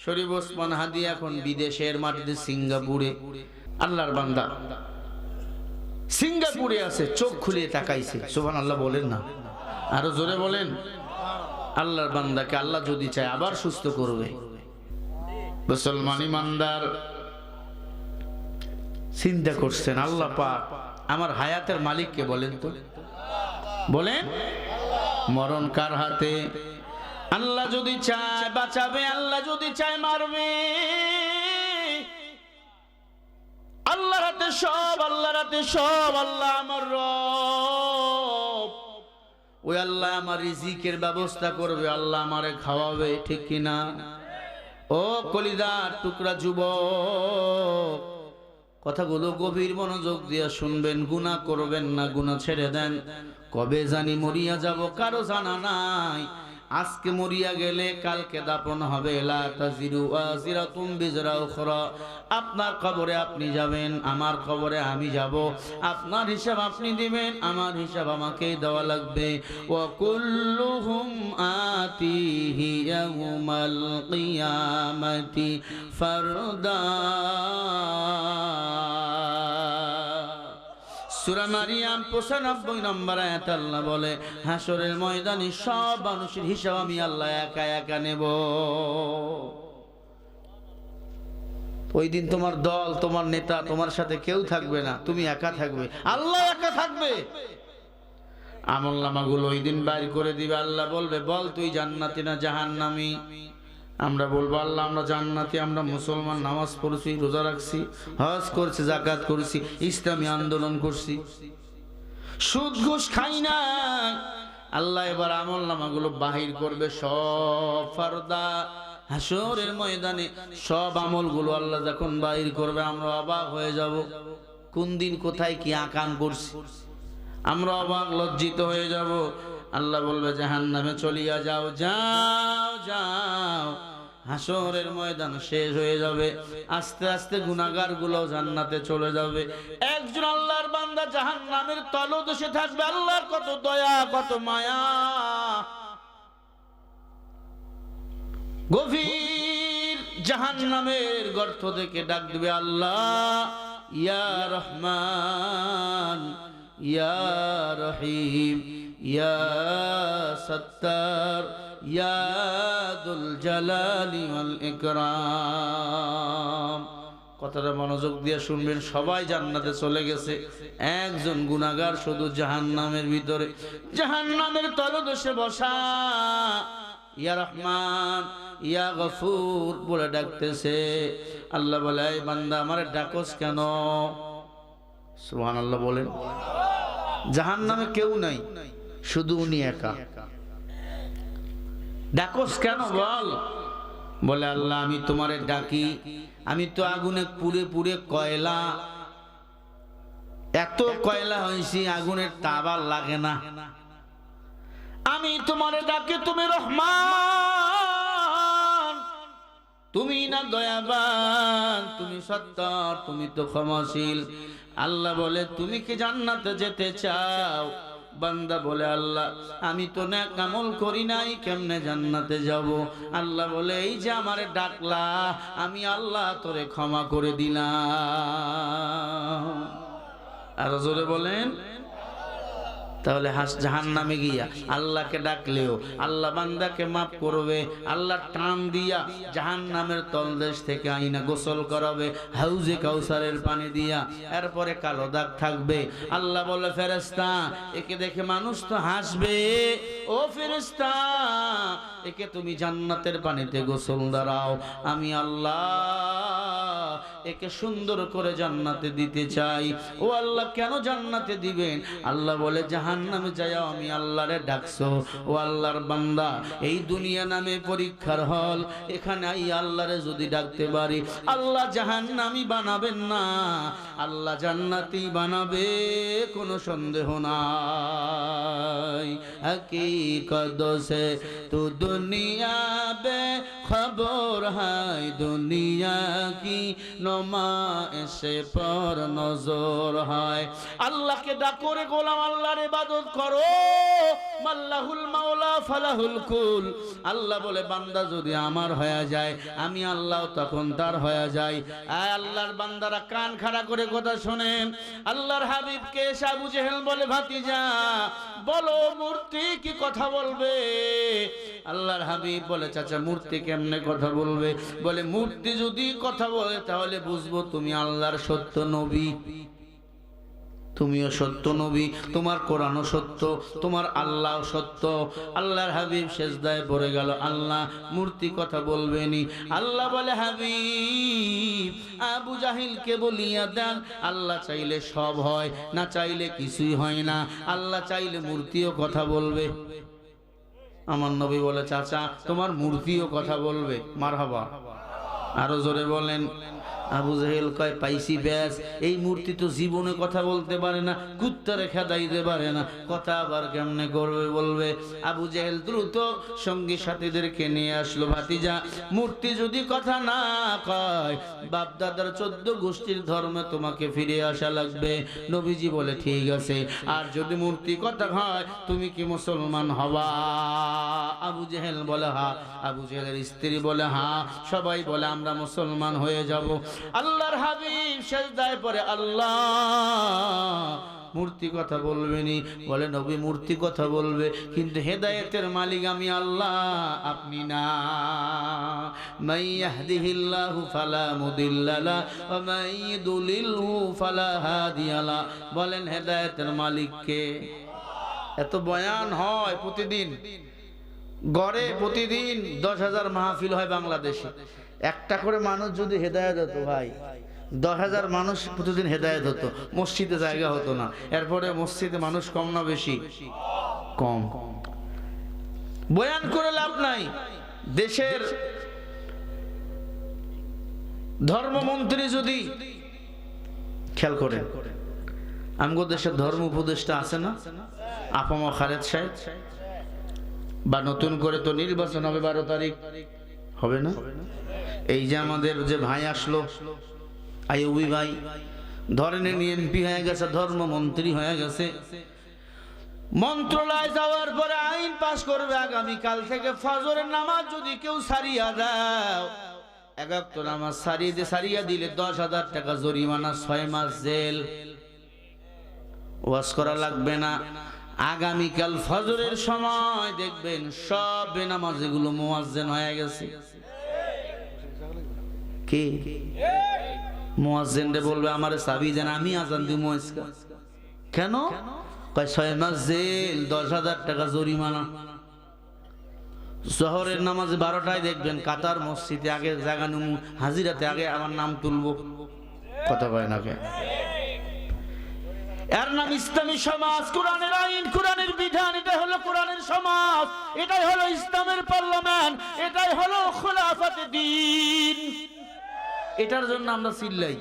শরীফ ওসমান হাদি এখন বিদেশের মাটিতে সিঙ্গাপুরে। আল্লাহর বান্দা সিঙ্গাপুরে আছে, চোখ খুলে তাকাইছে। সুবহানাল্লাহ বলেন না, আরো জোরে বলেন। আল্লাহর বান্দাকে আল্লাহ যদি চায় আবার সুস্থ করবে। মুসলমান ইমানদার চিন্তা করছেন, আল্লাহ পাক আমার হায়াতের মালিককে বলেন তো, বলেন মরণ কার হাতে? আল্লাহ যদি চায় বাঁচাবে, আল্লাহ যদি চায় মারবে। আল্লাহর হাতে সব, আল্লাহর হাতে সব। আল্লাহ আমার রব, ওই আল্লাহ আমার রিজিকের ব্যবস্থা করবে, আল্লাহ আমারে খাওয়াবে, ঠিক কিনা? ও কলিজার টুকরা যুবক, কথাগুলো গভীর মনোযোগ দিয়ে শুনবেন। গুনাহ করবেন না, গুনাহ ছেড়ে দেন। কবে জানি মরিয়া যাব কারো জানা নাই। আজকে মরিয়া গেলে কালকে দাফন হবে। লা তাজিরু ওয়াজিরাতুম বিজরা উখরা। আপনার কবরে আপনি যাবেন, আমার কবরে আমি যাব। আপনার হিসাব আপনি দিবেন, আমার হিসাব আমাকেই দেওয়া লাগবে। ওয়া কুল্লুহুম আতিহি ইয়াউমাল কিয়ামাতি ফারদা। সূরা মারিয়াম 95 নম্বর আয়াত আল্লাহ বলে, হাসরের ময়দানে সব মানুষের হিসাব আমি আল্লাহ একা একা নেব। ওই দিন তোমার দল, তোমার নেতা, তোমার সাথে কেউ থাকবে না, তুমি একা থাকবে, আল্লাহ একা থাকবে। আমলনামাগুলো ওই দিন বাইর করে দিবে। আল্লাহ বলবে, বল তুই জান্নাতি না জাহান্নামী? আমরা বলবো, আল্লাহ আমরা জান্নাতি, আমরা মুসলমান, নামাজ পড়ছি, রোজা রাখছি, হজ করছি, যাকাত করছি, ইসলামী আন্দোলন করছি, সুদ ঘুষ খাই না। আল্লাহ এবার আমলনামাগুলো বাহির করবে সব। ফারদা, হাসরের ময়দানে সব আমলগুলো আল্লাহ যখন বাহির করবে, আমরা অবাক হয়ে যাব। কোন দিন কোথায় কি আকাম করছি, আমরা অবাক লজ্জিত হয়ে যাব। আল্লাহ বলবে, জাহান্নামে চলিয়া যাও, যাও যাও। হাসরের ময়দান শেষ হয়ে যাবে, আস্তে আস্তে গুনাহগার গুলো জান্নাতে চলে যাবে। একজন আল্লাহর বান্দা জাহান্নামের তলদেশে থাকবে। আল্লাহর কত দয়া, কত মায়া। গভীর জাহান্নামের গর্ত থেকে ডাক দিবে, আল্লাহ ইয়া রহমান ইয়া রহিম ইয়া সত্তার ইয়া দুল জালালি ওয়াল ইকরাম। কথাটা মনোযোগ দিয়ে শুনবেন। সবাই জান্নাতে চলে গেছে, একজন গুনাহগার শুধু জাহান্নামের ভিতরে, জাহান্নামের তলদেশে বসা। ইয়া রহমান ইয়া গফুর বলে ডাকতেছে। আল্লাহ বলে, এই বান্দা আমারে ডাকোস কেন? সুবহানাল্লাহ বলেন। জাহান্নামে কেউ নাই, শুধু উনি একা। ডাকোস কেন বল? বলে, আল্লাহ আমি তোমারে ডাকি, আমি তো আগুনে পুড়ে পুড়ে কয়লা, এত কয়লা হয়েছি, আগুনের তাপ লাগে না। আমি তোমারে ডাকি, তুমি রহমান, তুমি না দয়াবান, তুমি সত্তর, তুমি তো ক্ষমাশীল। আল্লাহ বলে, তুমি কি জান্নাতে যেতে চাও? বান্দা বলে, আল্লাহ আমি তো নেক আমল করি নাই, কেমনে জান্নাতে যাব? আল্লাহ বলে, এই যে আমারে ডাকলা, আমি আল্লাহ তোরে ক্ষমা করে দিলাম। আর জোরে বলেন। তাহলে জাহান্নামে গিয়া আল্লাহকে ডাকলেও আল্লাহ বান্দাকে মাফ করবে। আল্লাহ টান দিয়া জাহান্নামের তলদেশ থেকে আইনা গোসল করাবে হাউজে কাউসারের পানি দিয়া, এরপরে কালো দাগ থাকবে। আল্লাহ বলে, ফেরেশতা একে দেখে মানুষ তো হাসবে, ও ফেরেশতা একে তুমি জান্নাতের পানিতে গোসল দাও, আমি আল্লাহ একে সুন্দর করে জান্নাতে দিতে চাই। ও আল্লাহ কেন জান্নাতে দিবেন? আল্লাহ বলে, জাহান্নামে যায় আমি আল্লাহরে ডাকছো। ও আল্লাহর বান্দা, এই দুনিয়া নামে পরীক্ষার হল, এখানে এই আল্লাহরে যদি ডাকতে পারি, আল্লাহ জাহান্নামী বানাবেন না, আল্লাহ জান্নাতি বানাবে, কোনো সন্দেহ নাই। হकीकत से तू दुनिया बे खबर है, दुनिया की नुमाइश पर नजर है। আল্লাহকে ডাকো রে গোলাম, আল্লাহর ইবাদত ইবাদত করো, মাল্লাহুল মাওলা ফালাহুল কুল। আল্লাহ বলে বান্দা যদি আমার হয়ে যায়, আমি আল্লাহ তখন তার হয়ে যায়। আল্লাহর বান্দারা কান খাড়া করে কথা শোনেন। আল্লাহর হাবিবকে এসে আবু জেহেল বলে, ভাতিজা বলো মূর্তি কি কথা বলবে? আল্লাহর হাবিব বলে, চাচা মূর্তি কেমনে কথা বলবে? বলে মূর্তি যদি কথা বলে তাহলে বুঝবো তুমি আল্লাহর সত্য নবী, তুমিও সত্য নবী, তোমার কোরআনও সত্য, তোমার আল্লাহ সত্য। আল্লাহর হাবিব সেজদায় পড়ে গেল, আল্লাহ মূর্তি কথা বলবেনি। আল্লাহ বলে, হাবিব আবু জাহিলকে বলিয়া দেন, আল্লাহ চাইলে সব হয়, না চাইলে কিছুই হয় না। আল্লাহ চাইলে মূর্তিও কথা বলবে। আমার নবী বলে, চাচা তোমার মূর্তিও কথা বলবে। মারহাবা, আরো জোরে বলেন। আবু জাহেল কয়, পাইছি ব্যাস, এই মূর্তি তো জীবনে কথা বলতে পারে না, কুত্তারে খেদাইতে পারে না, কথা আবার কেমনে করবে বলবে? আবু জাহেল দ্রুত সঙ্গী সাথীদেরকে নিয়ে আসলো, ভাতিজা মূর্তি যদি কথা না কয়, বাপ দাদার 14 গোষ্ঠীর ধর্মে তোমাকে ফিরে আসা লাগবে। নবীজি বলে, ঠিক আছে, আর যদি মূর্তি কথা হয় তুমি কি মুসলমান হবা? আবু জাহেল বলে হা, আবু জাহেলের স্ত্রী বলে হা, সবাই বলে আমরা মুসলমান হয়ে যাব। আল্লাহর হাবিব সেজদায় পড়ে, আল্লাহ মূর্তি কথা বলবেনি। বলে, নবী মূর্তি কথা বলবে, কিন্তু হেদায়েতের মালিক আমি আল্লাহ, আপনি না। মান ইয়াহদিহিল্লাহু ফালা মুদিল্লা লাহু ওয়া মান ইউদ্লিলহু ফালা হাদিয়া লাহু। বলেন হেদায়েতের মালিক কে? এত বয়ান হয় প্রতিদিন, গড়ে প্রতিদিন 10,000 মাহফিল হয় বাংলাদেশে। একটা করে মানুষ যদি হেদায়েত হতো ভাই, 10,000 মানুষ প্রতিদিন হেদায়েত হতো, মসজিদে জায়গা হতো না। এরপরে মসজিদে মানুষ কম না বেশি? কম। বয়ান করে লাভ নাই। দেশের ধর্মমন্ত্রী যদি, খেয়াল করেন, আমগো দেশের ধর্ম উপদেষ্টা আছে না, আপামা খালেদ সাহেব, বা নতুন করে তো নির্বাচন হবে 12 তারিখ, হবে না? এই যে আমাদের যে ভাই আসলো আইয়ুবী ভাই, ধরেন এমপি হয়ে গেছে, ধর্মমন্ত্রী হয়ে গেছে, মন্ত্রণালয় যাওয়ার পরে আইন পাস করবে, আগামীকাল থেকে ফজরের নামাজ যদি কেউ সারিয়া দাও, এক ওয়াক্ত নামাজ সারিয়া দিলে 10,000 টাকা জরিমানা, 6 মাস জেল। ওয়াজ করা লাগবে না। আগামীকাল ফজরের সময় দেখবেন সব বেনামাজিগুলো মুয়াজ্জিন হয়ে গেছে। কি মুয়াজ্জিনরে বলবে, আমারে চাবি দেন, আমি আজান দিব আজকে। কেন? কয় 6 মাস জেল, 10,000 টাকা জরিমানা। জোহরের নামাজে 12টায় দেখবেন কাতার মসজিদে আগে জায়গা নিমু, হাজিরাতে আগে আমার নাম তুলবো। কথা কয় না কে? এর নাম ইসলামী সমাজ, কোরআনের আইন, কোরআনের বিধান। এটাই হলো কোরআনের সমাজ, এটাই হলো ইসলামের পার্লামেন্ট, এটাই হলো খেলাফতে দ্বীন। এটার জন্য আমরা চিল্লাই।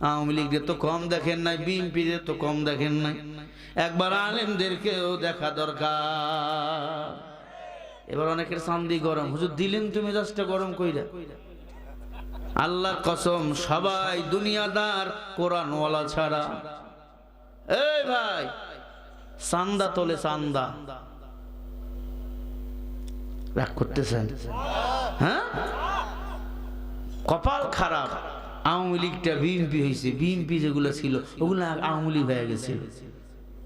আওয়ামী লীগের তো কম দেখেন নাই, বিএনপির তো কম দেখেন নাই, একবার আলেমদেরকেও দেখা দরকার। এবার অনেকের চান্দি গরম, হুজুর দিলেন তুমি জাস্ট গরম কইরা। আল্লাহর কসম, সবাই দুনিয়াদার, কোরআনওয়ালা ছাড়া। এই ভাই, চান্দা তোলে, চান্দা রাগ করতেছেন? হ্যাঁ, কপাল খারাপ। আওয়ামী লীগটা বিএনপি হয়েছে, বিএনপি যেগুলো ছিল ওগুলো আওয়ামী লীগ হয়ে গেছে।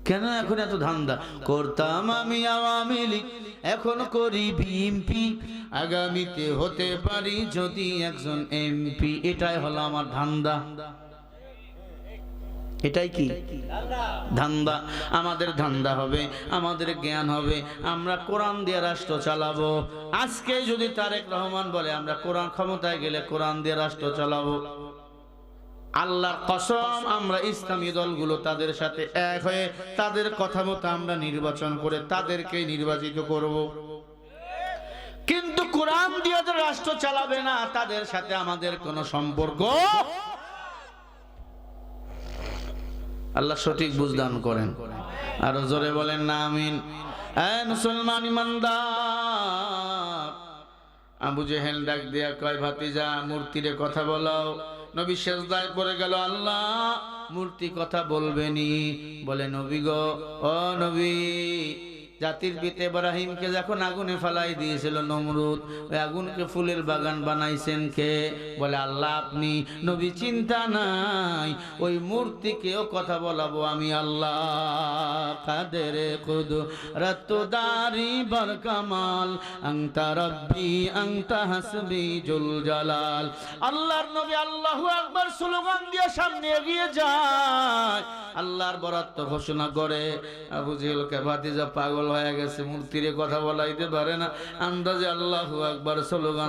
কেন এখন এত ধান্দা? করতাম আমি আওয়ামী লীগ, এখন করি বিএনপি, আগামীতে হতে পারি যদি একজন এমপি। এটাই হলো আমার ধান্দা। এটাই কি ধান্দা? আমাদের ধান্দা হবে, আমাদের জ্ঞান হবে, আমরা কোরআন দিয়ে রাষ্ট্র চালাবো। আজকে যদি তারেক রহমান বলে আমরা কোরআন ক্ষমতায় গেলে কোরআন দিয়ে রাষ্ট্র চালাবো, আল্লাহর কসম আমরা ইসলামী দলগুলো তাদের সাথে এক হয়ে তাদের কথা মতো আমরা নির্বাচন করে তাদেরকে নির্বাচিত করব। কিন্তু কোরআন দিয়ে তো রাষ্ট্র চালাবে না, তাদের সাথে আমাদের কোনো সম্পর্ক। আল্লাহ সঠিক বুঝদান করেন, আর জোরে বলেন না আমিন। মুসলমান ইমানদার, আবু জেহেল ডাক দিয়া কয়, ভাতিজা মূর্তিরে কথা বলাও। নবী সেজদায় পড়ে গেল, আল্লাহ মূর্তি কথা বলবেনি। বলে নবী গো, ও নবী, জাতির পিতা ইব্রাহিমকে যখন আগুনে ফেলাই দিয়েছিল নমরুদ, ওই আগুনকে ফুলের বাগান বানাইছেন কে? বলে আল্লাহ আপনি। নবী চিন্তা নাই, ওই মূর্তিকেও কথা বলাবো আমি আল্লাহ। কাদের কুদরত দারি বার কামাল, আনতা রব্বি আনতা হাসবি জুল জালাল। আল্লাহর নবী আল্লাহু আকবার স্লোগান দিয়ে সামনে এগিয়ে যায়, আল্লাহর বরাত ঘোষণা করে। আবু জেহেলকে ভাতিজা পাগল হয়ে গেছে, মূর্তিরে কথা বলাইতে পারে না, আন্দাজে আল্লাহু আকবার স্লোগান